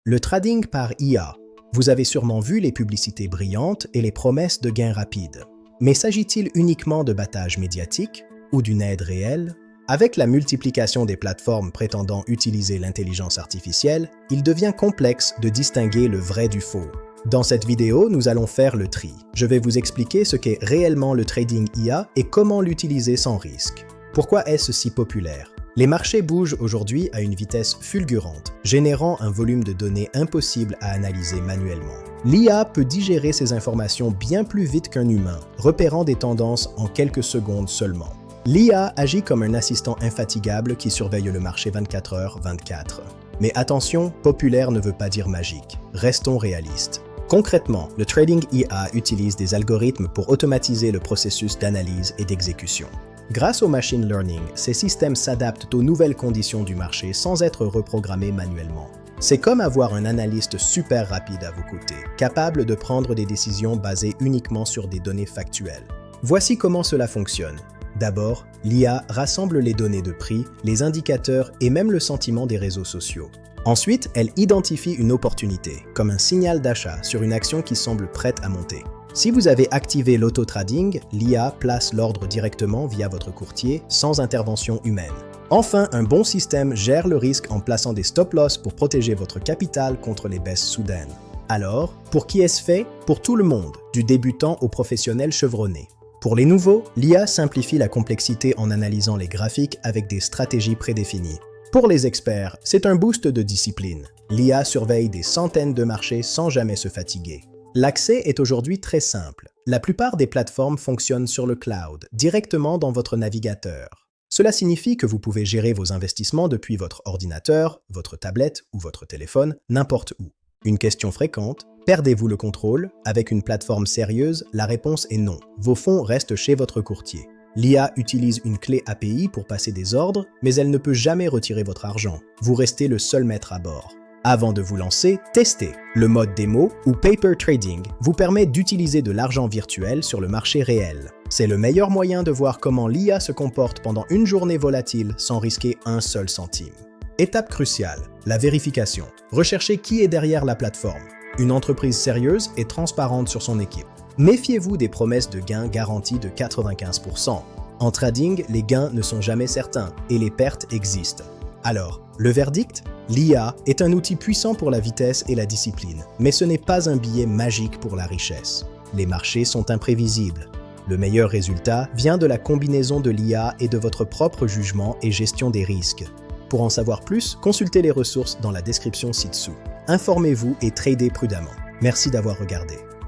Le trading par IA. Vous avez sûrement vu les publicités brillantes et les promesses de gains rapides. Mais s'agit-il uniquement de battage médiatique ou d'une aide réelle? Avec la multiplication des plateformes prétendant utiliser l'intelligence artificielle, il devient complexe de distinguer le vrai du faux. Dans cette vidéo, nous allons faire le tri. Je vais vous expliquer ce qu'est réellement le trading IA et comment l'utiliser sans risque. Pourquoi est-ce si populaire? Les marchés bougent aujourd'hui à une vitesse fulgurante, générant un volume de données impossible à analyser manuellement. L'IA peut digérer ces informations bien plus vite qu'un humain, repérant des tendances en quelques secondes seulement. L'IA agit comme un assistant infatigable qui surveille le marché 24h/24. Mais attention, populaire ne veut pas dire magique. Restons réalistes. Concrètement, le trading IA utilise des algorithmes pour automatiser le processus d'analyse et d'exécution. Grâce au machine learning, ces systèmes s'adaptent aux nouvelles conditions du marché sans être reprogrammés manuellement. C'est comme avoir un analyste super rapide à vos côtés, capable de prendre des décisions basées uniquement sur des données factuelles. Voici comment cela fonctionne. D'abord, l'IA rassemble les données de prix, les indicateurs et même le sentiment des réseaux sociaux. Ensuite, elle identifie une opportunité, comme un signal d'achat sur une action qui semble prête à monter. Si vous avez activé l'auto-trading, l'IA place l'ordre directement via votre courtier, sans intervention humaine. Enfin, un bon système gère le risque en plaçant des stop-loss pour protéger votre capital contre les baisses soudaines. Alors, pour qui est-ce fait? Pour tout le monde, du débutant au professionnel chevronné. Pour les nouveaux, l'IA simplifie la complexité en analysant les graphiques avec des stratégies prédéfinies. Pour les experts, c'est un boost de discipline. L'IA surveille des centaines de marchés sans jamais se fatiguer. L'accès est aujourd'hui très simple. La plupart des plateformes fonctionnent sur le cloud, directement dans votre navigateur. Cela signifie que vous pouvez gérer vos investissements depuis votre ordinateur, votre tablette ou votre téléphone, n'importe où. Une question fréquente, perdez-vous le contrôle? Avec une plateforme sérieuse, la réponse est non. Vos fonds restent chez votre courtier. L'IA utilise une clé API pour passer des ordres, mais elle ne peut jamais retirer votre argent. Vous restez le seul maître à bord. Avant de vous lancer, testez. Le mode démo ou paper trading vous permet d'utiliser de l'argent virtuel sur le marché réel. C'est le meilleur moyen de voir comment l'IA se comporte pendant une journée volatile sans risquer un seul centime. Étape cruciale, la vérification. Recherchez qui est derrière la plateforme. Une entreprise sérieuse et transparente sur son équipe. Méfiez-vous des promesses de gains garantis de 95%. En trading, les gains ne sont jamais certains et les pertes existent. Alors, le verdict? L'IA est un outil puissant pour la vitesse et la discipline, mais ce n'est pas un billet magique pour la richesse. Les marchés sont imprévisibles. Le meilleur résultat vient de la combinaison de l'IA et de votre propre jugement et gestion des risques. Pour en savoir plus, consultez les ressources dans la description ci-dessous. Informez-vous et tradez prudemment. Merci d'avoir regardé.